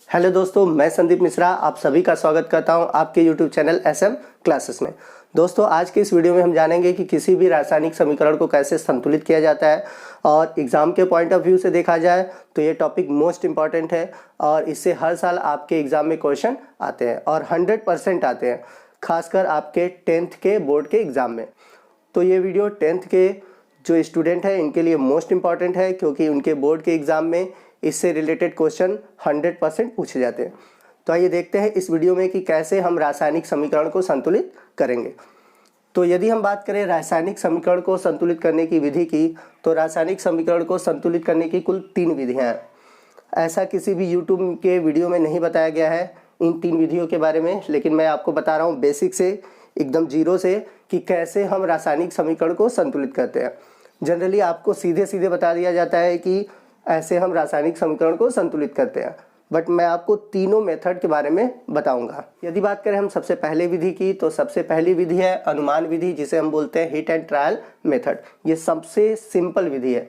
Hello दोस्तों, मैं संदीप मिश्रा आप सभी का स्वागत करता हूं आपके YouTube चैनल SM क्लासेस में। दोस्तों, आज के इस वीडियो में हम जानेंगे कि किसी भी रासायनिक समीकरण को कैसे संतुलित किया जाता है और एग्ज़ाम के पॉइंट ऑफ व्यू से देखा जाए तो ये टॉपिक मोस्ट इम्पॉर्टेंट है और इससे हर साल आपके एग्ज़ाम में क्वेश्चन आते हैं और 100% आते हैं, खासकर आपके 10th के बोर्ड के एग्ज़ाम में। तो ये वीडियो 10th के जो स्टूडेंट हैं इनके लिए मोस्ट इम्पॉर्टेंट है, क्योंकि उनके बोर्ड के एग्ज़ाम में इससे रिलेटेड क्वेश्चन 100% पूछे जाते हैं। तो आइए देखते हैं इस वीडियो में कि कैसे हम रासायनिक समीकरण को संतुलित करेंगे। तो यदि हम बात करें रासायनिक समीकरण को संतुलित करने की विधि की, तो रासायनिक समीकरण को संतुलित करने की कुल 3 विधियाँ हैं। ऐसा किसी भी यूट्यूब के वीडियो में नहीं बताया गया है इन 3 विधियों के बारे में, लेकिन मैं आपको बता रहा हूँ बेसिक से, एकदम जीरो से, कि कैसे हम रासायनिक समीकरण को संतुलित करते हैं। जनरली आपको सीधे सीधे बता दिया जाता है कि ऐसे हम रासायनिक समीकरण को संतुलित करते हैं, बट मैं आपको तीनों मेथड के बारे में बताऊंगा। यदि बात करें हम सबसे पहले विधि की, तो सबसे पहली विधि है अनुमान विधि, जिसे हम बोलते हैं हिट एंड ट्रायल मेथड। ये सबसे सिंपल विधि है,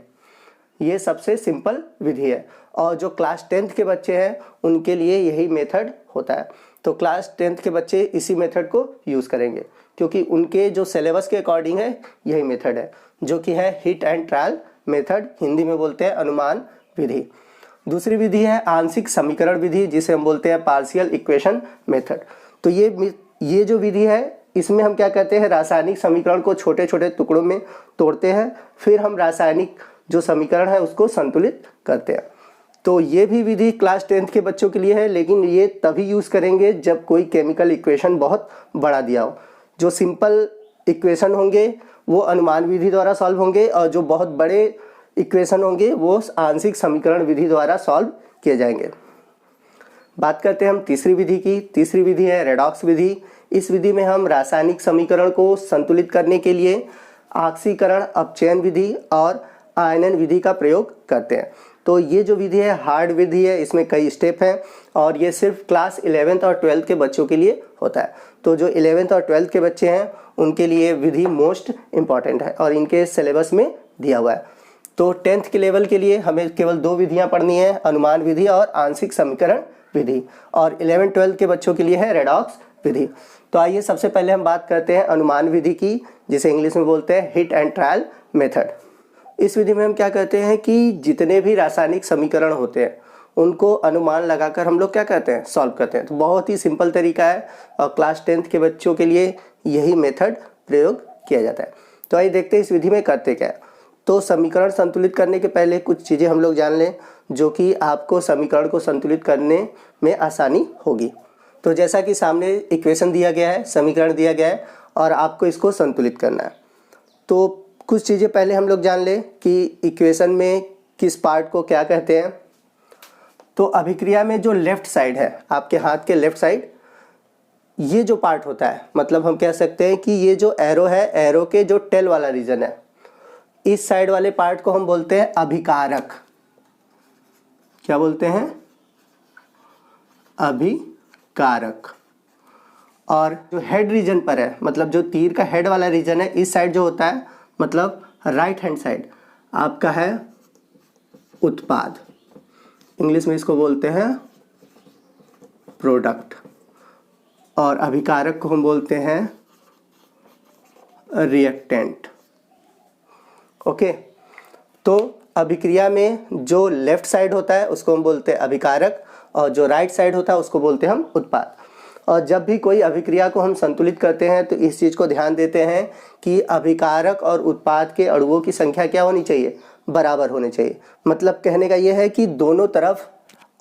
ये सबसे सिंपल विधि है और जो क्लास 10th के बच्चे हैं उनके लिए यही मेथड होता है। तो क्लास 10th के बच्चे इसी मेथड को यूज़ करेंगे, क्योंकि उनके जो सिलेबस के अकॉर्डिंग है यही मेथड है, जो कि है hit and trial method, Hindi में बोलते हैं अनुमान विधि। दूसरी विधि है आंशिक समीकरण विधि, जिसे हम बोलते हैं पार्शियल इक्वेशन मेथड। तो ये जो विधि है, इसमें हम क्या करते हैं, रासायनिक समीकरण को छोटे छोटे टुकड़ों में तोड़ते हैं, फिर हम रासायनिक जो समीकरण है उसको संतुलित करते हैं। तो ये भी विधि क्लास 10th के बच्चों के लिए है, लेकिन ये तभी यूज़ करेंगे जब कोई केमिकल इक्वेशन बहुत बड़ा दिया हो। जो सिंपल इक्वेशन होंगे वो अनुमान विधि द्वारा सॉल्व होंगे और जो बहुत बड़े इक्वेशन होंगे वो आंशिक समीकरण विधि द्वारा सॉल्व किए जाएंगे। बात करते हैं हम तीसरी विधि की। तीसरी विधि है रेडॉक्स विधि। इस विधि में हम रासायनिक समीकरण को संतुलित करने के लिए ऑक्सीकरण अपचयन विधि और आयनन विधि का प्रयोग करते हैं। तो ये जो विधि है हार्ड विधि है, इसमें कई स्टेप हैं और ये सिर्फ क्लास 11th और 12th के बच्चों के लिए होता है। तो जो 11th और 12th के बच्चे हैं उनके लिए विधि मोस्ट इम्पॉर्टेंट है और इनके सिलेबस में दिया हुआ है। तो 10th के लेवल के लिए हमें केवल 2 विधियां पढ़नी है, अनुमान विधि और आंशिक समीकरण विधि, और 11-12 के बच्चों के लिए है रेडॉक्स विधि। तो आइए सबसे पहले हम बात करते हैं अनुमान विधि की, जिसे इंग्लिश में बोलते हैं हिट एंड ट्रायल मेथड। इस विधि में हम क्या करते हैं कि जितने भी रासायनिक समीकरण होते हैं उनको अनुमान लगाकर हम लोग क्या करते हैं, सॉल्व करते हैं। तो बहुत ही सिंपल तरीका है और क्लास 10th के बच्चों के लिए यही मेथड प्रयोग किया जाता है। तो आइए देखते हैं इस विधि में करते क्या है। तो समीकरण संतुलित करने के पहले कुछ चीज़ें हम लोग जान लें, जो कि आपको समीकरण को संतुलित करने में आसानी होगी। तो जैसा कि सामने इक्वेशन दिया गया है, समीकरण दिया गया है और आपको इसको संतुलित करना है। तो कुछ चीज़ें पहले हम लोग जान लें कि इक्वेशन में किस पार्ट को क्या कहते हैं। तो अभिक्रिया में जो लेफ्ट साइड है, आपके हाथ के लेफ्ट साइड, ये जो पार्ट होता है, मतलब हम कह सकते हैं कि ये जो एरो है, एरो के जो टेल वाला रीजन है, इस साइड वाले पार्ट को हम बोलते हैं अभिकारक। क्या बोलते हैं? अभिकारक। और जो हेड रीजन पर है, मतलब जो तीर का हेड वाला रीजन है, इस साइड जो होता है, मतलब राइट हैंड साइड, आपका है उत्पाद। इंग्लिश में इसको बोलते हैं प्रोडक्ट, और अभिकारक को हम बोलते हैं रिएक्टेंट। ओके, तो अभिक्रिया में जो लेफ्ट साइड होता है उसको हम बोलते हैं अभिकारक और जो राइट साइड होता है उसको बोलते हैं हम उत्पाद। और जब भी कोई अभिक्रिया को हम संतुलित करते हैं तो इस चीज़ को ध्यान देते हैं कि अभिकारक और उत्पाद के अणुओं की संख्या क्या होनी चाहिए, बराबर होनी चाहिए। मतलब कहने का यह है कि दोनों तरफ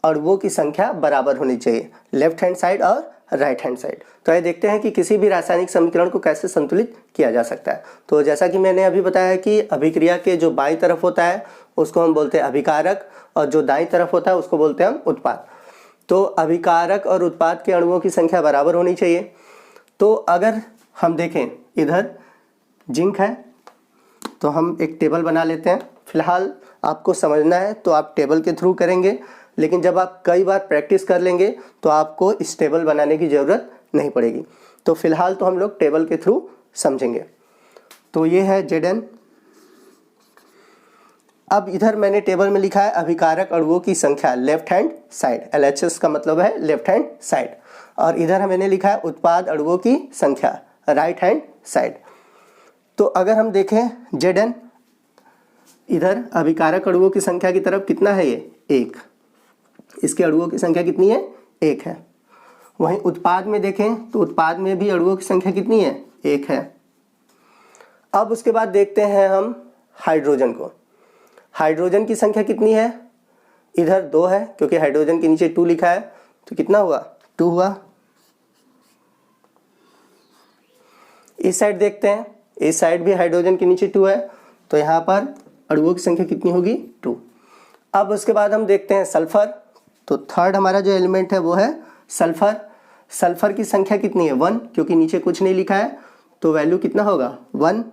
अणुओं की संख्या बराबर होनी चाहिए, लेफ्ट हैंड साइड और राइट हैंड साइड। तो आइए देखते हैं कि किसी भी रासायनिक समीकरण को कैसे संतुलित किया जा सकता है। तो जैसा कि मैंने अभी बताया कि अभिक्रिया के जो बाईं तरफ होता है उसको हम बोलते हैं अभिकारक और जो दाईं तरफ होता है उसको बोलते हैं हम उत्पाद। तो अभिकारक और उत्पाद के अणुओं की संख्या बराबर होनी चाहिए। तो अगर हम देखें, इधर जिंक है तो हम एक टेबल बना लेते हैं। फिलहाल आपको समझना है तो आप टेबल के थ्रू करेंगे, लेकिन जब आप कई बार प्रैक्टिस कर लेंगे तो आपको इस टेबल बनाने की ज़रूरत नहीं पड़ेगी। तो फिलहाल तो हम लोग टेबल के थ्रू समझेंगे। तो ये है Zn, अब इधर मैंने टेबल में लिखा है अभिकारक अणुओं की संख्या लेफ्ट हैंड साइड, LHS का मतलब है लेफ्ट हैंड साइड, और इधर मैंने लिखा है उत्पाद अणुओं की संख्या राइट हैंड साइड। तो अगर हम देखें Zn, इधर अभिकारक अणुओं की संख्या की तरफ कितना है ये 1, इसके अणुओं की संख्या कितनी है 1 है। वहीं उत्पाद में देखें तो उत्पाद में भी अणुओं की संख्या कितनी है 1 है। अब उसके बाद देखते हैं हम हाइड्रोजन को। हाइड्रोजन की संख्या कितनी है, इधर 2 है क्योंकि हाइड्रोजन के नीचे 2 लिखा है, तो कितना हुआ 2 हुआ। इस साइड देखते हैं, इस साइड भी हाइड्रोजन के नीचे 2 है, तो यहाँ पर अणुओं की संख्या कितनी होगी 2। अब उसके बाद हम देखते हैं सल्फर। तो थर्ड हमारा जो एलिमेंट है वो है सल्फर। सल्फर की संख्या कितनी है 1, क्योंकि नीचे कुछ नहीं लिखा है तो वैल्यू कितना होगा 1।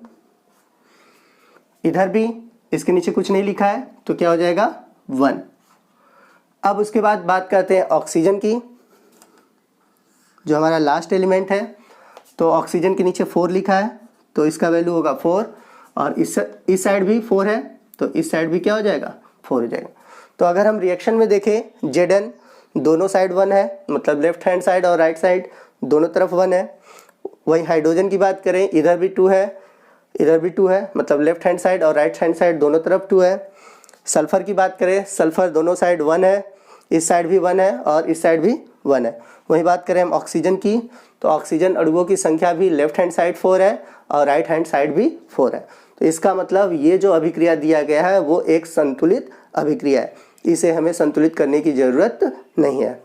इधर भी इसके नीचे कुछ नहीं लिखा है तो क्या हो जाएगा 1। अब उसके बाद बात करते हैं ऑक्सीजन की, जो हमारा लास्ट एलिमेंट है। तो ऑक्सीजन के नीचे 4 लिखा है तो इसका वैल्यू होगा 4, और इस साइड भी 4 है तो इस साइड भी क्या हो जाएगा 4 हो जाएगा। तो अगर हम रिएक्शन में देखें Zn दोनों साइड 1 है, मतलब लेफ्ट हैंड साइड और राइट साइड दोनों तरफ 1 है। वही हाइड्रोजन की बात करें, इधर भी 2 है, इधर भी 2 है, मतलब लेफ्ट हैंड साइड और राइट हैंड साइड दोनों तरफ 2 है। सल्फर की बात करें, सल्फर दोनों साइड 1 है, इस साइड भी 1 है और इस साइड भी 1 है। वही बात करें हम ऑक्सीजन की, तो ऑक्सीजन अणुओं की संख्या भी लेफ्ट हैंड साइड 4 है और राइट हैंड साइड भी 4 है। तो इसका मतलब ये जो अभिक्रिया दिया गया है वो एक संतुलित अभिक्रिया है, इसे हमें संतुलित करने की ज़रूरत नहीं है।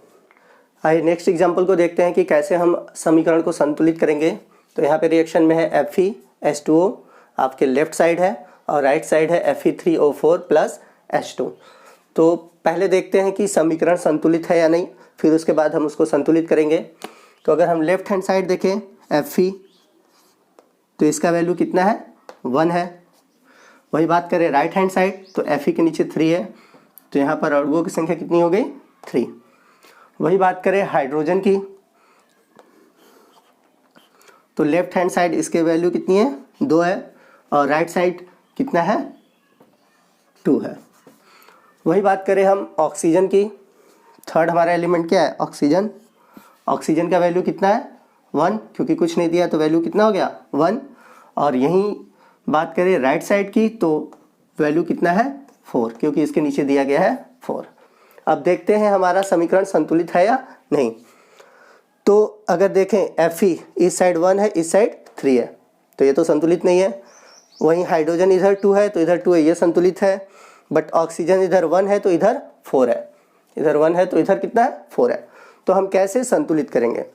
आइए नेक्स्ट एग्जांपल को देखते हैं कि कैसे हम समीकरण को संतुलित करेंगे। तो यहाँ पे रिएक्शन में है Fe(H2O) आपके लेफ्ट साइड है और राइट साइड है Fe3O4 प्लस H2। तो पहले देखते हैं कि समीकरण संतुलित है या नहीं, फिर उसके बाद हम उसको संतुलित करेंगे। तो अगर हम लेफ्ट हैंड साइड देखें Fe, तो इसका वैल्यू कितना है 1 है। वही बात करें राइट हैंड साइड, तो Fe के नीचे 3 है, तो यहाँ पर अणुओं की संख्या कितनी हो गई 3। वही बात करें हाइड्रोजन की, तो लेफ्ट हैंड साइड इसके वैल्यू कितनी है 2 है और राइट साइड कितना है 2 है। वही बात करें हम ऑक्सीजन की, थर्ड हमारा एलिमेंट क्या है ऑक्सीजन। ऑक्सीजन का वैल्यू कितना है 1, क्योंकि कुछ नहीं दिया तो वैल्यू कितना हो गया 1। और यहीं बात करें राइट साइड की, तो वैल्यू कितना है 4, क्योंकि इसके नीचे दिया गया है 4। अब देखते हैं हमारा समीकरण संतुलित है या नहीं। तो अगर देखें Fe इस साइड 1 है, इस साइड 3 है, तो ये तो संतुलित नहीं है। वहीं हाइड्रोजन इधर 2 है तो इधर 2 है, ये संतुलित है। बट ऑक्सीजन इधर 1 है तो इधर 4 है, इधर 1 है तो इधर कितना है 4 है। तो हम कैसे संतुलित करेंगे?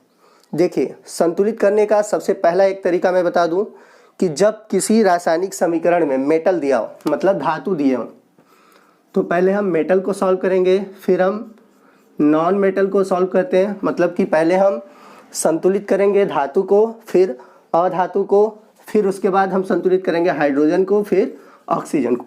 देखिए, संतुलित करने का सबसे पहला एक तरीका मैं बता दूं कि जब किसी रासायनिक समीकरण में मेटल दिया हो, मतलब धातु दिए हो, तो पहले हम मेटल को सॉल्व करेंगे, फिर हम नॉन मेटल को सॉल्व करते हैं। मतलब कि पहले हम संतुलित करेंगे धातु को, फिर अधातु को, फिर उसके बाद हम संतुलित करेंगे हाइड्रोजन को, फिर ऑक्सीजन को।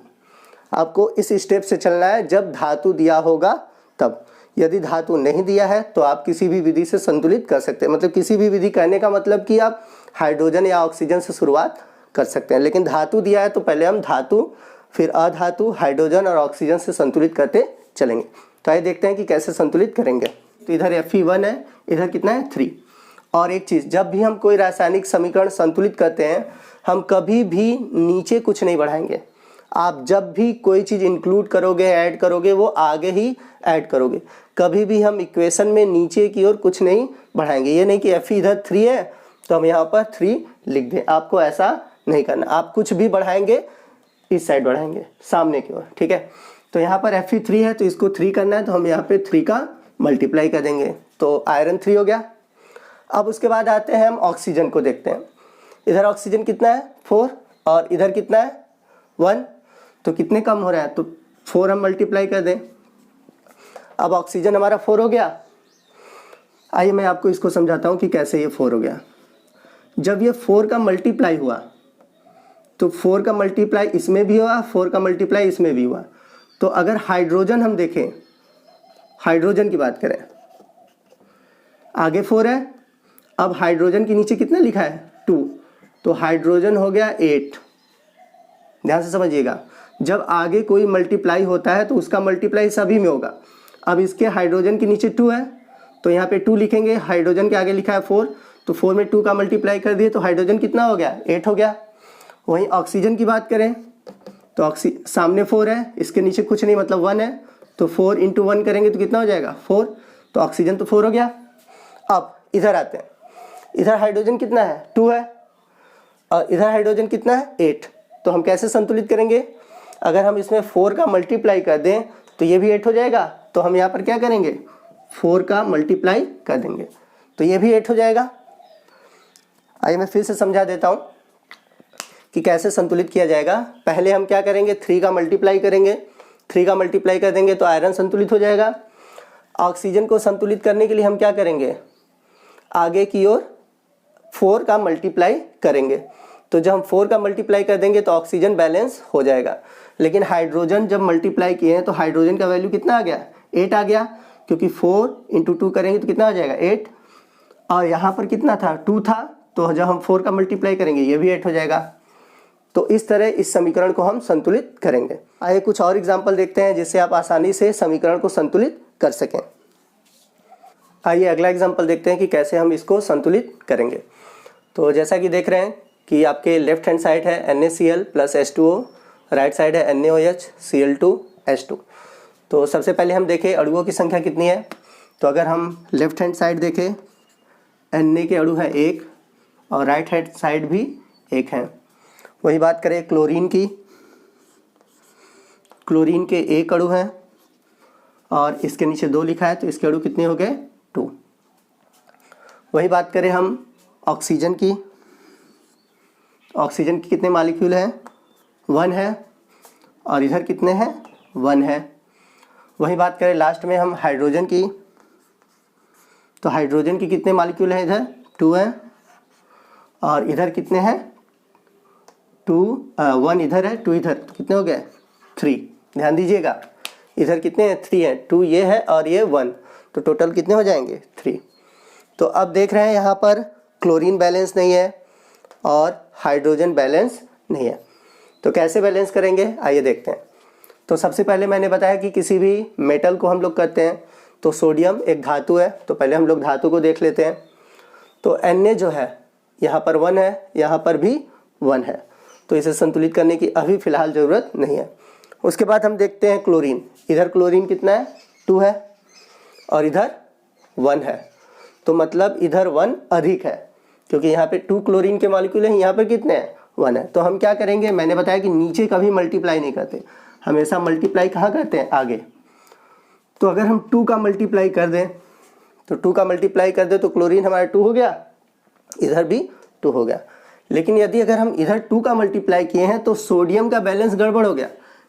आपको इस स्टेप से चलना है। जब धातु दिया होगा तब, यदि धातु नहीं दिया है तो आप किसी भी विधि से संतुलित कर सकते हैं। मतलब किसी भी विधि कहने का मतलब कि आप हाइड्रोजन या ऑक्सीजन से शुरुआत कर सकते हैं। लेकिन धातु दिया है तो पहले हम धातु, फिर अधातु, हाइड्रोजन और ऑक्सीजन से संतुलित करते चलेंगे। तो आइए देखते हैं कि कैसे संतुलित करेंगे। तो इधर Fe1 है, इधर कितना है 3। और एक चीज़, जब भी हम कोई रासायनिक समीकरण संतुलित करते हैं, हम कभी भी नीचे कुछ नहीं बढ़ाएंगे। आप जब भी कोई चीज़ इंक्लूड करोगे, ऐड करोगे, वो आगे ही ऐड करोगे। कभी भी हम इक्वेशन में नीचे की ओर कुछ नहीं बढ़ाएंगे। ये नहीं कि Fe इधर 3 है तो हम यहाँ पर 3 लिख दें, आपको ऐसा नहीं करना। आप कुछ भी बढ़ाएंगे इस साइड बढ़ाएंगे, सामने की ओर, ठीक है। तो यहाँ पर Fe3 है तो इसको 3 करना है, तो हम यहाँ पे 3 का मल्टीप्लाई कर देंगे, तो आयरन 3 हो गया। अब उसके बाद आते हैं हम ऑक्सीजन को देखते हैं। इधर ऑक्सीजन कितना है 4 और इधर कितना है 1, तो कितने कम हो रहा है, तो 4 हम मल्टीप्लाई कर दें। अब ऑक्सीजन हमारा 4 हो गया। आइए मैं आपको इसको समझाता हूँ कि कैसे ये 4 हो गया। जब ये 4 का मल्टीप्लाई हुआ तो 4 का मल्टीप्लाई इसमें भी हुआ, 4 का मल्टीप्लाई इसमें भी हुआ। तो अगर हाइड्रोजन हम देखें, हाइड्रोजन की बात करें, आगे 4 है, अब हाइड्रोजन के नीचे कितना लिखा है 2, तो हाइड्रोजन हो गया 8। ध्यान से समझिएगा, जब आगे कोई मल्टीप्लाई होता है तो उसका मल्टीप्लाई सभी में होगा। अब इसके हाइड्रोजन के नीचे 2 है तो यहाँ पे 2 लिखेंगे, हाइड्रोजन के आगे लिखा है 4, तो 4 में 2 का मल्टीप्लाई कर दिए तो हाइड्रोजन कितना हो गया, 8 हो गया। वहीं ऑक्सीजन की बात करें तो सामने 4 है, इसके नीचे कुछ नहीं मतलब 1 है, तो 4 × 1 करेंगे तो कितना हो जाएगा 4, तो ऑक्सीजन तो 4 हो गया। अब इधर आते हैं, इधर हाइड्रोजन कितना है 2 है और इधर हाइड्रोजन कितना है 8, तो हम कैसे संतुलित करेंगे, अगर हम इसमें 4 का मल्टीप्लाई कर दें तो ये भी 8 हो जाएगा, तो हम यहाँ पर क्या करेंगे 4 का मल्टीप्लाई कर देंगे तो ये भी 8 हो जाएगा। आइए मैं फिर से समझा देता हूँ कि कैसे संतुलित किया जाएगा। पहले हम क्या करेंगे 3 का मल्टीप्लाई करेंगे, 3 का मल्टीप्लाई कर देंगे तो आयरन संतुलित हो जाएगा। ऑक्सीजन को संतुलित करने के लिए हम क्या करेंगे, आगे की ओर 4 का मल्टीप्लाई करेंगे, तो जब हम 4 का मल्टीप्लाई कर देंगे तो ऑक्सीजन बैलेंस हो जाएगा। लेकिन हाइड्रोजन जब मल्टीप्लाई किए हैं तो हाइड्रोजन का वैल्यू कितना आ गया 8 आ गया, क्योंकि 4 × 2 करेंगे तो कितना आ जाएगा 8, और यहाँ पर कितना था 2 था, तो जब हम 4 का मल्टीप्लाई करेंगे ये भी 8 हो जाएगा। तो इस तरह इस समीकरण को हम संतुलित करेंगे। आइए कुछ और एग्जाम्पल देखते हैं जिससे आप आसानी से समीकरण को संतुलित कर सकें। आइए अगला एग्जाम्पल देखते हैं कि कैसे हम इसको संतुलित करेंगे। तो जैसा कि देख रहे हैं कि आपके लेफ्ट हैंड साइड है NaCl + H2O, राइट साइड है NaOH Cl2H2। तो सबसे पहले हम देखें अणुओं की संख्या कितनी है। तो अगर हम लेफ्ट हैंड साइड देखें Na के अणु है 1 और राइट हैंड साइड भी 1 है। वही बात करें क्लोरीन की, क्लोरीन के 1 अणु हैं और इसके नीचे 2 लिखा है तो इसके अणु कितने हो गए 2। वही बात करें हम ऑक्सीजन की, ऑक्सीजन की कितने मॉलिक्यूल हैं 1 है और इधर कितने हैं 1 है। वही बात करें लास्ट में हम हाइड्रोजन की, तो हाइड्रोजन की कितने मॉलिक्यूल हैं इधर 2 हैं और इधर कितने हैं 1 इधर है 2 इधर, तो कितने हो गए 3। ध्यान दीजिएगा इधर कितने हैं 3 हैं, 2 ये है और ये 1, तो टोटल कितने हो जाएंगे 3। तो अब देख रहे हैं यहाँ पर क्लोरीन बैलेंस नहीं है और हाइड्रोजन बैलेंस नहीं है, तो कैसे बैलेंस करेंगे आइए देखते हैं। तो सबसे पहले मैंने बताया कि किसी भी मेटल को हम लोग करते हैं तो सोडियम एक धातु है, तो पहले हम लोग धातु को देख लेते हैं। तो Na जो है यहाँ पर 1 है, यहाँ पर भी 1 है, तो इसे संतुलित करने की अभी फ़िलहाल ज़रूरत नहीं है। उसके बाद हम देखते हैं क्लोरीन, इधर क्लोरीन कितना है 2 है और इधर 1 है, तो मतलब इधर 1 अधिक है क्योंकि यहाँ पे 2 क्लोरीन के मॉलिक्यूल हैं, यहाँ पर कितने हैं 1 है। तो हम क्या करेंगे, मैंने बताया कि नीचे कभी मल्टीप्लाई नहीं करते, हमेशा मल्टीप्लाई कहाँ करते हैं आगे। तो अगर हम 2 का मल्टीप्लाई कर दें तो 2 का मल्टीप्लाई कर दें तो क्लोरीन हमारा 2 हो गया, इधर भी 2 हो गया। लेकिन यदि अगर हम इधर 2 का मल्टीप्लाई किए हैं तो सोडियम का बैलेंस गड़बड़ हो गया।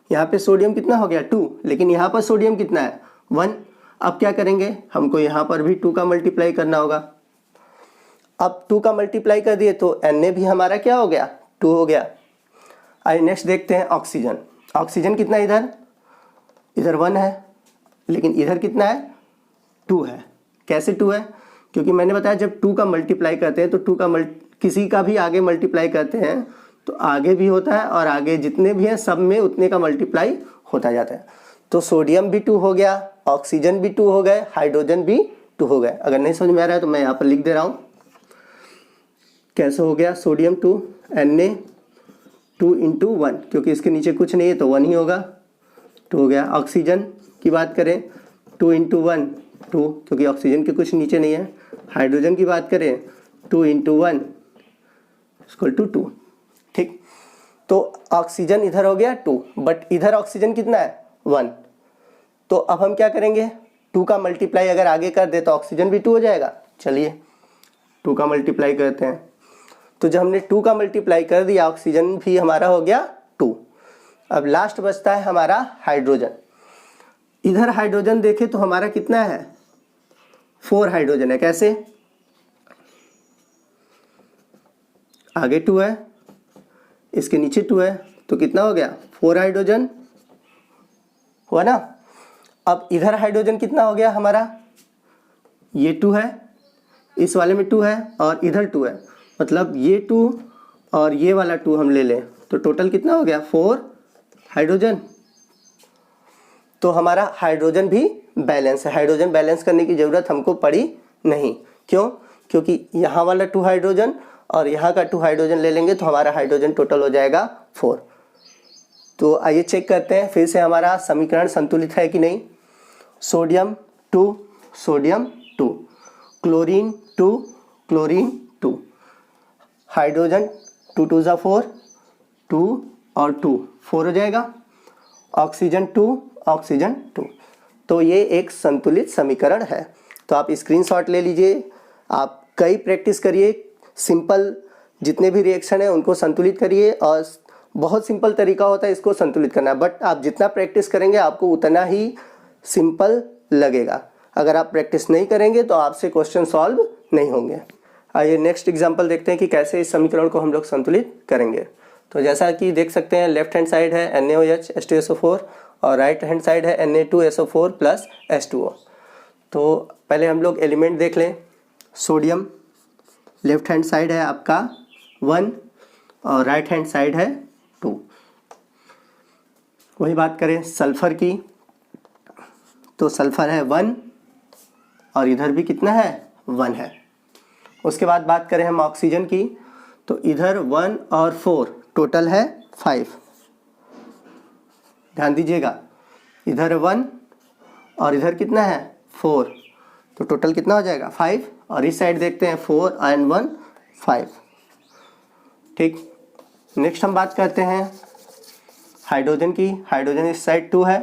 यहाँ पे सोडियम कितना हो गया 2, लेकिन यहाँ पर सोडियम कितना है 1। अब क्या करेंगे, हमको यहाँ पर भी 2 का मल्टीप्लाई करना होगा। अब 2 का मल्टीप्लाई कर दिए तो Na भी हमारा क्या हो गया 2 हो गया। आइए नेक्स्ट देखते हैं ऑक्सीजन। ऑक्सीजन कितना इधर 1 है, लेकिन इधर कितना है 2 है। कैसे 2 है, क्योंकि मैंने बताया जब 2 का मल्टीप्लाई करते हैं तो 2 का किसी का भी आगे मल्टीप्लाई करते हैं तो आगे भी होता है और आगे जितने भी हैं सब में उतने का मल्टीप्लाई होता जाता है। तो सोडियम भी 2 हो गया, ऑक्सीजन भी 2 हो गए, हाइड्रोजन भी 2 हो गए। अगर नहीं समझ में आ रहा है तो मैं यहाँ पर लिख दे रहा हूँ कैसे हो गया। सोडियम 2, Na 2 × 1, क्योंकि इसके नीचे कुछ नहीं है तो 1 ही होगा, 2 हो गया। ऑक्सीजन की बात करें 2 × 1 2, क्योंकि ऑक्सीजन के कुछ नीचे नहीं है। हाइड्रोजन की बात करें 2 × 1 = 2। ठीक, तो ऑक्सीजन इधर हो गया 2, बट इधर ऑक्सीजन कितना है 1। तो अब हम क्या करेंगे, 2 का मल्टीप्लाई अगर आगे कर दे तो ऑक्सीजन भी 2 हो जाएगा। चलिए 2 का मल्टीप्लाई करते हैं, तो जब हमने 2 का मल्टीप्लाई कर दिया ऑक्सीजन भी हमारा हो गया 2। अब लास्ट बचता है हमारा हाइड्रोजन। इधर हाइड्रोजन देखें तो हमारा कितना है 4 हाइड्रोजन है। कैसे, आगे 2 है, इसके नीचे 2 है, तो कितना हो गया 4 हाइड्रोजन हुआ ना। अब इधर हाइड्रोजन कितना हो गया हमारा, ये 2 है, इस वाले में 2 है और इधर 2 है, मतलब ये 2 और ये वाला 2 हम ले लें तो टोटल कितना हो गया 4 हाइड्रोजन, तो हमारा हाइड्रोजन भी बैलेंस है। हाइड्रोजन बैलेंस करने की ज़रूरत हमको पड़ी नहीं। क्यों? क्योंकि यहाँ वाला 2 हाइड्रोजन और यहाँ का 2 हाइड्रोजन ले लेंगे तो हमारा हाइड्रोजन टोटल हो जाएगा 4। तो आइए चेक करते हैं फिर से हमारा समीकरण संतुलित है कि नहीं। Sodium 2 sodium 2, chlorine 2 chlorine 2, hydrogen 2 2 जा 4, 2 और 2 4 हो जाएगा, ऑक्सीजन 2 ऑक्सीजन 2। तो ये एक संतुलित समीकरण है। तो आप स्क्रीनशॉट ले लीजिए, आप कई प्रैक्टिस करिए, सिंपल जितने भी रिएक्शन है उनको संतुलित करिए। और बहुत सिंपल तरीका होता है इसको संतुलित करना, बट आप जितना प्रैक्टिस करेंगे आपको उतना ही सिंपल लगेगा। अगर आप प्रैक्टिस नहीं करेंगे तो आपसे क्वेश्चन सॉल्व नहीं होंगे। आइए नेक्स्ट एग्जांपल देखते हैं कि कैसे इस समीकरण को हम लोग संतुलित करेंगे। तो जैसा कि देख सकते हैं लेफ्ट हैंड साइड है NaOH H2SO4 और राइट हैंड साइड है Na2SO4 प्लस H2O। तो पहले हम लोग एलिमेंट देख लें। सोडियम लेफ्ट हैंड साइड है आपका 1 और राइट हैंड साइड है 2। वही बात करें सल्फर की, तो सल्फर है 1 और इधर भी कितना है 1 है। उसके बाद बात करें हम ऑक्सीजन की, तो इधर 1 और 4 टोटल है 5। ध्यान दीजिएगा, इधर 1 और इधर कितना है 4, तो टोटल कितना हो जाएगा 5। और इस साइड देखते हैं 4 एंड 1 5। ठीक, नेक्स्ट हम बात करते हैं हाइड्रोजन की। हाइड्रोजन इस साइड 2 है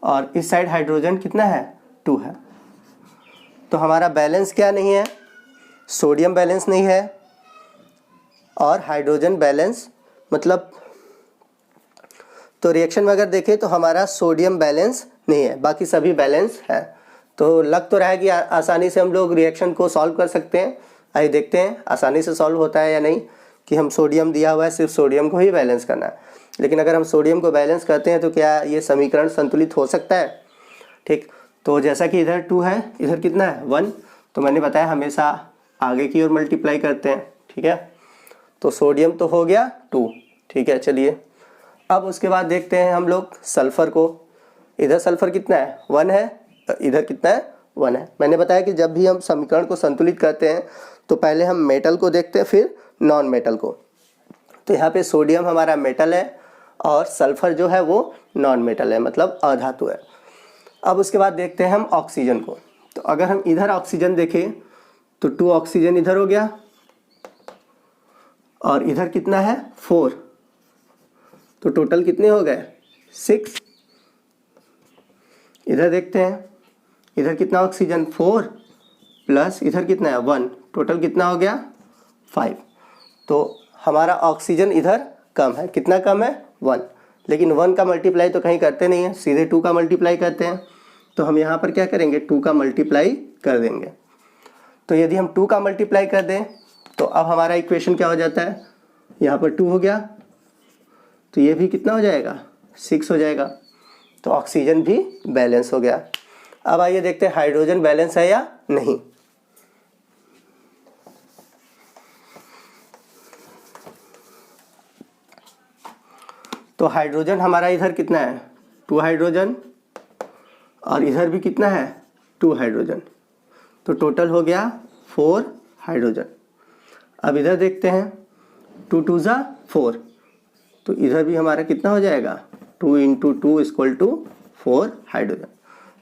और इस साइड हाइड्रोजन कितना है 2 है। तो हमारा बैलेंस क्या नहीं है, सोडियम बैलेंस नहीं है और हाइड्रोजन बैलेंस, मतलब तो रिएक्शन में अगर देखें तो हमारा सोडियम बैलेंस नहीं है, बाकी सभी बैलेंस है। तो लग तो रहा है कि आसानी से हम लोग रिएक्शन को सॉल्व कर सकते हैं। आइए देखते हैं आसानी से सॉल्व होता है या नहीं। कि हम सोडियम दिया हुआ है, सिर्फ सोडियम को ही बैलेंस करना है, लेकिन अगर हम सोडियम को बैलेंस करते हैं तो क्या ये समीकरण संतुलित हो सकता है। ठीक, तो जैसा कि इधर 2 है, इधर कितना है 1, तो मैंने बताया हमेशा आगे की ओर मल्टीप्लाई करते हैं। ठीक है, तो सोडियम तो हो गया 2। ठीक है, चलिए अब उसके बाद देखते हैं हम लोग सल्फ़र को। इधर सल्फ़र कितना है 1 है, इधर कितना है 1 है। मैंने बताया कि जब भी हम समीकरण को संतुलित करते हैं तो पहले हम मेटल को देखते हैं फिर नॉन मेटल को। तो यहाँ पे सोडियम हमारा मेटल है और सल्फ़र जो है वो नॉन मेटल है, मतलब अधातु है। अब उसके बाद देखते हैं हम ऑक्सीजन को। तो अगर हम इधर ऑक्सीजन देखें तो 2 ऑक्सीजन इधर हो गया और इधर कितना है 4, तो टोटल कितने हो गए 6। इधर देखते हैं, इधर कितना ऑक्सीजन 4 प्लस इधर कितना है 1, टोटल कितना हो गया 5। तो हमारा ऑक्सीजन इधर कम है, कितना कम है 1, लेकिन 1 का मल्टीप्लाई तो कहीं करते नहीं हैं, सीधे 2 का मल्टीप्लाई करते हैं। तो हम यहाँ पर क्या करेंगे 2 का मल्टीप्लाई कर देंगे। तो यदि हम 2 का मल्टीप्लाई कर दें तो अब हमारा इक्वेशन क्या हो जाता है, यहाँ पर 2 हो गया तो ये भी कितना हो जाएगा 6 हो जाएगा। तो ऑक्सीजन भी बैलेंस हो गया। अब आइए देखते हैं हाइड्रोजन बैलेंस है या नहीं। तो हाइड्रोजन हमारा इधर कितना है 2 हाइड्रोजन और इधर भी कितना है 2 हाइड्रोजन, तो टोटल हो गया 4 हाइड्रोजन। अब इधर देखते हैं 2 2 जा 4, तो इधर भी हमारा कितना हो जाएगा 2 × 2 = 4 हाइड्रोजन।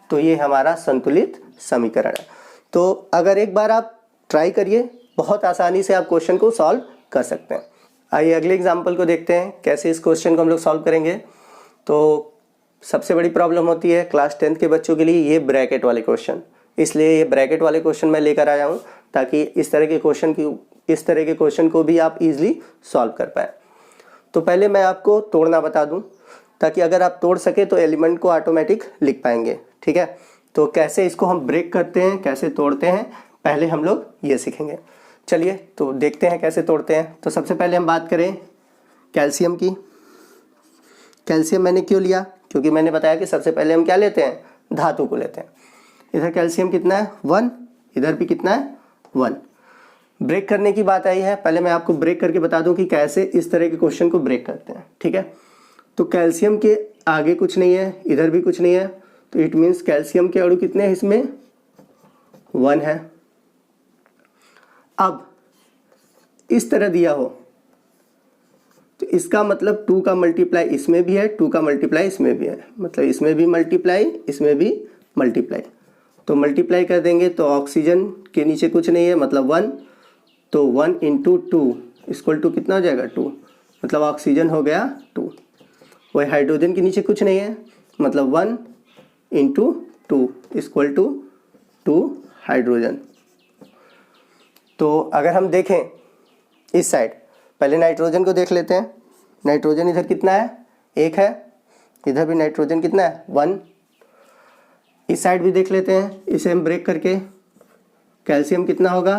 तो ये हमारा संतुलित समीकरण है। तो अगर एक बार आप ट्राई करिए, बहुत आसानी से आप क्वेश्चन को सॉल्व कर सकते हैं। आइए अगले एग्जाम्पल को देखते हैं कैसे इस क्वेश्चन को हम लोग सॉल्व करेंगे। तो सबसे बड़ी प्रॉब्लम होती है क्लास 10th के बच्चों के लिए ये ब्रैकेट वाले क्वेश्चन, इसलिए ये ब्रैकेट वाले क्वेश्चन मैं लेकर आया हूँ ताकि इस तरह के क्वेश्चन को भी आप इजीली सॉल्व कर पाएँ। तो पहले मैं आपको तोड़ना बता दूं ताकि अगर आप तोड़ सके तो एलिमेंट को ऑटोमेटिक लिख पाएंगे। ठीक है, तो कैसे इसको हम ब्रेक करते हैं, कैसे तोड़ते हैं, पहले हम लोग ये सीखेंगे। चलिए तो देखते हैं कैसे तोड़ते हैं। तो सबसे पहले हम बात करें कैल्शियम की। कैल्शियम मैंने क्यों लिया, क्योंकि मैंने बताया कि सबसे पहले हम क्या लेते हैं धातु को लेते हैं। इधर कैल्शियम कितना है 1, इधर भी कितना है 1। ब्रेक करने की बात आई है, पहले मैं आपको ब्रेक करके बता दूं कि कैसे इस तरह के क्वेश्चन को ब्रेक करते हैं, ठीक है। तो कैल्शियम के आगे कुछ नहीं है, इधर भी कुछ नहीं है, तो इट मीन्स कैल्शियम के अणु कितने हैं इसमें, 1 है। अब इस तरह दिया हो तो इसका मतलब 2 का मल्टीप्लाई इसमें भी है, 2 का मल्टीप्लाई इसमें भी है, मतलब इसमें भी मल्टीप्लाई, इसमें भी मल्टीप्लाई। तो मल्टीप्लाई कर देंगे तो ऑक्सीजन के नीचे कुछ नहीं है, मतलब 1, तो 1 इंटू 2 इक्वल टू कितना हो जाएगा, 2, मतलब ऑक्सीजन हो गया 2। वही हाइड्रोजन के नीचे कुछ नहीं है, मतलब 1 इंटू 2 इक्वल टू 2 हाइड्रोजन। तो अगर हम देखें इस साइड, पहले नाइट्रोजन को देख लेते हैं। नाइट्रोजन इधर कितना है, 1 है, इधर भी नाइट्रोजन कितना है, 1। इस साइड भी देख लेते हैं, इसे हम ब्रेक करके कैल्शियम कितना होगा,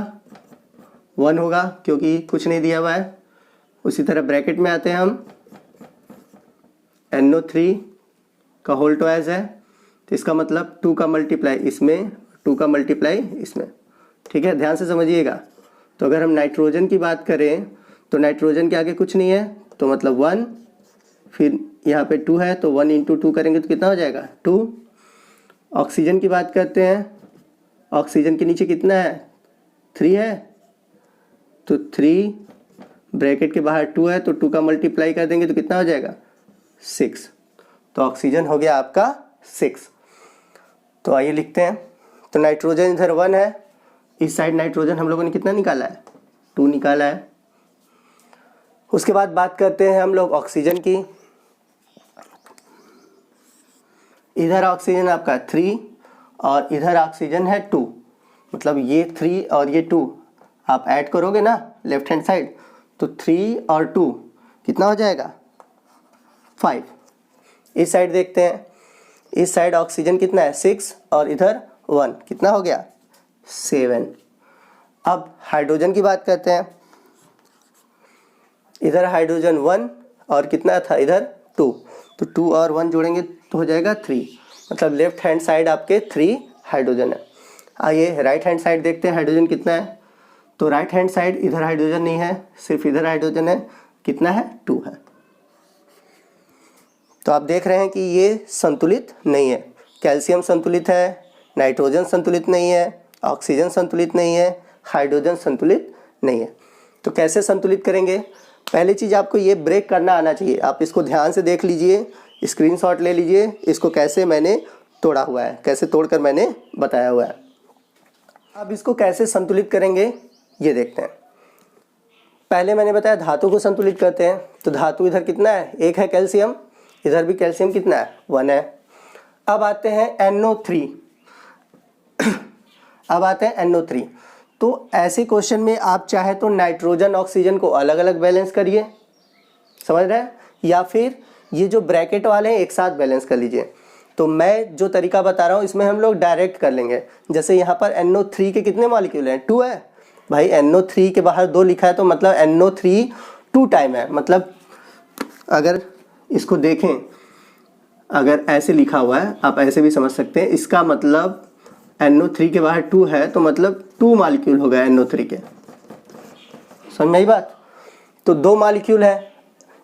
1 होगा, क्योंकि कुछ नहीं दिया हुआ है। उसी तरह ब्रैकेट में आते हैं हम, NO3 का होल ट्वाइस है, तो इसका मतलब 2 का मल्टीप्लाई इसमें, 2 का मल्टीप्लाई इसमें, ठीक है, ध्यान से समझिएगा। तो अगर हम नाइट्रोजन की बात करें तो नाइट्रोजन के आगे कुछ नहीं है, तो मतलब 1, फिर यहाँ पे 2 है, तो 1 इंटू 2 करेंगे तो कितना हो जाएगा, 2। ऑक्सीजन की बात करते हैं, ऑक्सीजन के नीचे कितना है, 3 है, तो 3 ब्रैकेट के बाहर 2 है, तो 2 का मल्टीप्लाई कर देंगे तो कितना हो जाएगा, 6। तो ऑक्सीजन हो गया आपका 6। तो आइए लिखते हैं। तो नाइट्रोजन इधर 1 है, इस साइड नाइट्रोजन हम लोगों ने कितना निकाला है, 2 निकाला है। उसके बाद बात करते हैं हम लोग ऑक्सीजन की। इधर ऑक्सीजन आपका 3 और इधर ऑक्सीजन है 2, मतलब ये 3 और ये 2 आप ऐड करोगे ना लेफ्ट हैंड साइड, तो 3 और 2 कितना हो जाएगा, 5। इस साइड देखते हैं, इस साइड ऑक्सीजन कितना है, 6 और इधर 1, कितना हो गया, 7। अब हाइड्रोजन की बात करते हैं। इधर हाइड्रोजन 1 और कितना था इधर 2, तो 2 और 1 जोड़ेंगे तो हो जाएगा 3, मतलब लेफ्ट हैंड साइड आपके 3 हाइड्रोजन है। आइए राइट हैंड साइड देखते हैं, हाइड्रोजन कितना है। तो राइट हैंड साइड इधर हाइड्रोजन नहीं है, सिर्फ इधर हाइड्रोजन है, कितना है, 2 है। तो आप देख रहे हैं कि ये संतुलित नहीं है, कैल्शियम संतुलित है, नाइट्रोजन संतुलित नहीं है, ऑक्सीजन संतुलित नहीं है, हाइड्रोजन संतुलित नहीं है। तो कैसे संतुलित करेंगे, पहली चीज़ आपको ये ब्रेक करना आना चाहिए। आप इसको ध्यान से देख लीजिए, स्क्रीनशॉट ले लीजिए, इसको कैसे मैंने तोड़ा हुआ है, कैसे तोड़कर मैंने बताया हुआ है। अब इसको कैसे संतुलित करेंगे ये देखते हैं। पहले मैंने बताया धातु को संतुलित करते हैं, तो धातु इधर कितना है, 1 है कैल्शियम, इधर भी कैल्शियम कितना है, 1 है। अब आते हैं NO3 अब आते हैं NO3। तो ऐसे क्वेश्चन में आप चाहे तो नाइट्रोजन ऑक्सीजन को अलग अलग बैलेंस करिए, समझ रहे हैं, या फिर ये जो ब्रैकेट वाले हैं एक साथ बैलेंस कर लीजिए। तो मैं जो तरीका बता रहा हूँ इसमें हम लोग डायरेक्ट कर लेंगे। जैसे यहाँ पर NO3 के कितने मॉलिक्यूल हैं, 2 है भाई, NO3 के बाहर 2 लिखा है, तो मतलब NO3 2 टाइम है। मतलब अगर इसको देखें, अगर ऐसे लिखा हुआ है, आप ऐसे भी समझ सकते हैं, इसका मतलब NO3 के बाहर 2 है, तो मतलब 2 मॉलिक्यूल हो गया NO3 के, समझ में आई बात। तो 2 मॉलिक्यूल है,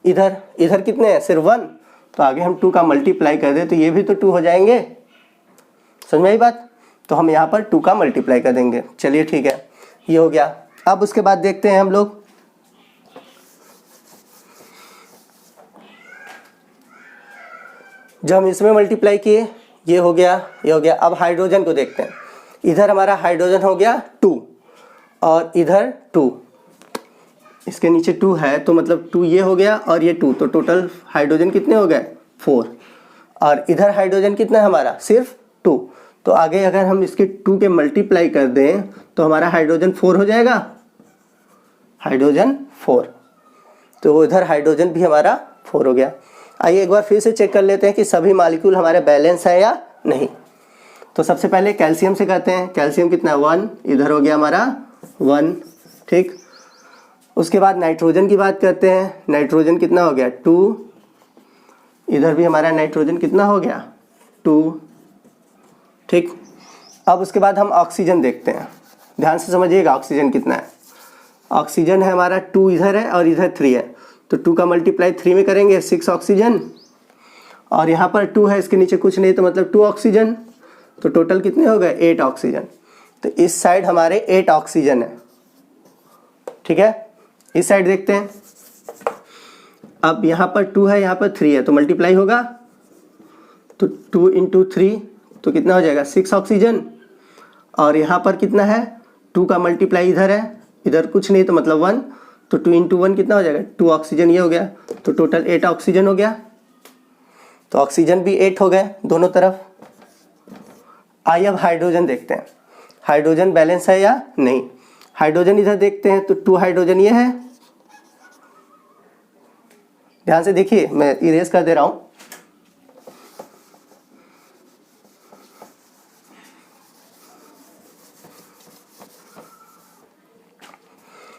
इधर इधर कितने हैं, सिर्फ 1, तो आगे हम 2 का मल्टीप्लाई कर दें तो ये भी तो 2 हो जाएंगे, समझ में आई बात। तो हम यहाँ पर 2 का मल्टीप्लाई कर देंगे, चलिए ठीक है, ये हो गया। अब उसके बाद देखते हैं हम लोग, जब हम इसमें मल्टीप्लाई किए, ये हो गया, ये हो गया। अब हाइड्रोजन को देखते हैं, इधर हमारा हाइड्रोजन हो गया 2 और इधर 2, इसके नीचे 2 है, तो मतलब 2 ये हो गया और ये 2, तो टोटल हाइड्रोजन कितने हो गए, 4। और इधर हाइड्रोजन कितना है हमारा, सिर्फ 2, तो आगे अगर हम इसके 2 के मल्टीप्लाई कर दें तो हमारा हाइड्रोजन 4 हो जाएगा, हाइड्रोजन 4, तो इधर हाइड्रोजन भी हमारा 4 हो गया। आइए एक बार फिर से चेक कर लेते हैं कि सभी मॉलिक्यूल हमारे बैलेंस है या नहीं। तो सबसे पहले कैल्शियम से करते हैं, कैल्शियम कितना है, 1, इधर हो गया हमारा 1, ठीक। उसके बाद नाइट्रोजन की बात करते हैं, नाइट्रोजन कितना हो गया, 2, इधर भी हमारा नाइट्रोजन कितना हो गया, 2, ठीक। अब उसके बाद हम ऑक्सीजन देखते हैं, ध्यान से समझिएगा ऑक्सीजन कितना है। ऑक्सीजन है हमारा 2 इधर है और इधर 3 है, तो 2 का मल्टीप्लाई 3 में करेंगे 6 ऑक्सीजन, और यहाँ पर 2 है, इसके नीचे कुछ नहीं तो मतलब 2 ऑक्सीजन, तो टोटल कितने हो गए 8 ऑक्सीजन। तो इस साइड हमारे 8 ऑक्सीजन है, ठीक है। इस साइड देखते हैं, अब यहाँ पर 2 है, यहाँ पर 3 है, तो मल्टीप्लाई होगा, तो 2 × 3 तो कितना हो जाएगा 6 ऑक्सीजन, और यहाँ पर कितना है 2 का मल्टीप्लाई इधर है, इधर कुछ नहीं तो मतलब 1, तो 2 × 1 कितना हो जाएगा 2 ऑक्सीजन, ये हो गया, तो टोटल 8 ऑक्सीजन हो गया। तो ऑक्सीजन भी 8 हो गए दोनों तरफ। आइए अब हाइड्रोजन देखते हैं, हाइड्रोजन बैलेंस है या नहीं। हाइड्रोजन इधर देखते हैं, तो 2 हाइड्रोजन ये है, ध्यान से देखिए मैं इरेज कर दे रहा हूं।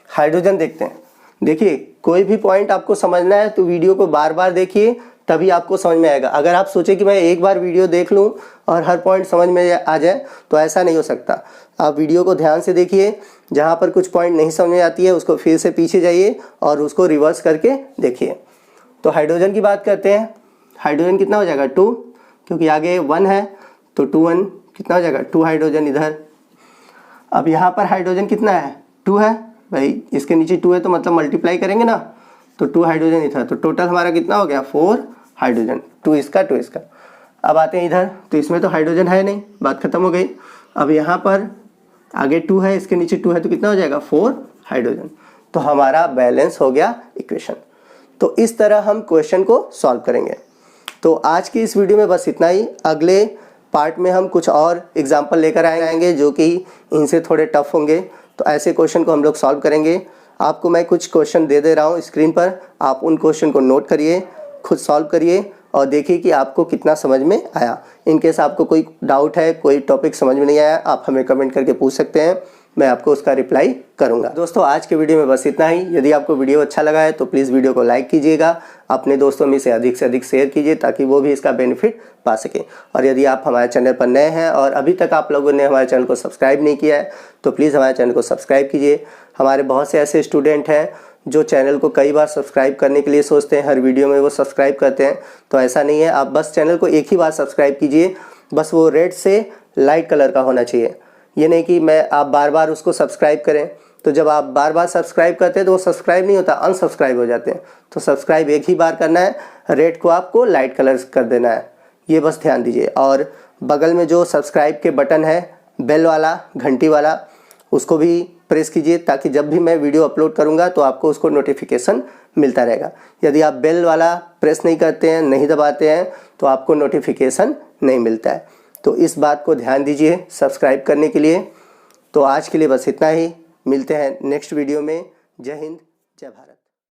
हाइड्रोजन देखते हैं, देखिए कोई भी पॉइंट आपको समझना है तो वीडियो को बार बार देखिए, तभी आपको समझ में आएगा। अगर आप सोचे कि मैं एक बार वीडियो देख लूं और हर पॉइंट समझ में आ जाए तो ऐसा नहीं हो सकता। आप वीडियो को ध्यान से देखिए, जहां पर कुछ पॉइंट नहीं समझ में आती है उसको फिर से पीछे जाइए और उसको रिवर्स करके देखिए। तो हाइड्रोजन की बात करते हैं, हाइड्रोजन कितना हो जाएगा 2, क्योंकि आगे 1 है, तो 2 1 कितना हो जाएगा 2 हाइड्रोजन इधर। अब यहाँ पर हाइड्रोजन कितना है 2 है भाई, इसके नीचे 2 है तो मतलब मल्टीप्लाई करेंगे ना, तो 2 हाइड्रोजन इधर, तो टोटल हमारा कितना हो गया 4 हाइड्रोजन, 2 इसका 2 इसका। अब आते हैं इधर, तो इसमें तो हाइड्रोजन है नहीं, बात खत्म हो गई। अब यहाँ पर आगे 2 है, इसके नीचे 2 है, तो कितना हो जाएगा 4 हाइड्रोजन। तो हमारा बैलेंस हो गया इक्वेशन। तो इस तरह हम क्वेश्चन को सॉल्व करेंगे। तो आज की इस वीडियो में बस इतना ही। अगले पार्ट में हम कुछ और एग्जाम्पल लेकर आएंगे जो कि इनसे थोड़े टफ होंगे, तो ऐसे क्वेश्चन को हम लोग सॉल्व करेंगे। आपको मैं कुछ क्वेश्चन दे रहा हूँ स्क्रीन पर, आप उन क्वेश्चन को नोट करिए, खुद सॉल्व करिए और देखिए कि आपको कितना समझ में आया। इन केस आपको कोई डाउट है, कोई टॉपिक समझ में नहीं आया, आप हमें कमेंट करके पूछ सकते हैं, मैं आपको उसका रिप्लाई करूंगा। दोस्तों आज के वीडियो में बस इतना ही। यदि आपको वीडियो अच्छा लगा है तो प्लीज़ वीडियो को लाइक कीजिएगा, अपने दोस्तों में से अधिक शेयर कीजिए ताकि वो भी इसका बेनिफिट पा सकें। और यदि आप हमारे चैनल पर नए हैं और अभी तक आप लोगों ने हमारे चैनल को सब्सक्राइब नहीं किया है तो प्लीज़ हमारे चैनल को सब्सक्राइब कीजिए। हमारे बहुत से ऐसे स्टूडेंट हैं जो चैनल को कई बार सब्सक्राइब करने के लिए सोचते हैं, हर वीडियो में वो सब्सक्राइब करते हैं, तो ऐसा नहीं है। आप बस चैनल को एक ही बार सब्सक्राइब कीजिए, बस वो रेड से लाइट कलर का होना चाहिए। ये नहीं कि आप बार बार उसको सब्सक्राइब करें, तो जब आप बार बार सब्सक्राइब करते हैं तो वो सब्सक्राइब नहीं होता, अनसब्सक्राइब हो जाते हैं। तो सब्सक्राइब एक ही बार करना है, रेड को आपको लाइट कलर कर देना है, ये बस ध्यान दीजिए। और बगल में जो सब्सक्राइब के बटन है बेल वाला, घंटी वाला, उसको भी प्रेस कीजिए ताकि जब भी मैं वीडियो अपलोड करूंगा तो आपको उसको नोटिफिकेशन मिलता रहेगा। यदि आप बेल वाला प्रेस नहीं करते हैं, नहीं दबाते हैं, तो आपको नोटिफिकेशन नहीं मिलता है। तो इस बात को ध्यान दीजिए सब्सक्राइब करने के लिए। तो आज के लिए बस इतना ही, मिलते हैं नेक्स्ट वीडियो में। जय हिंद, जय भारत।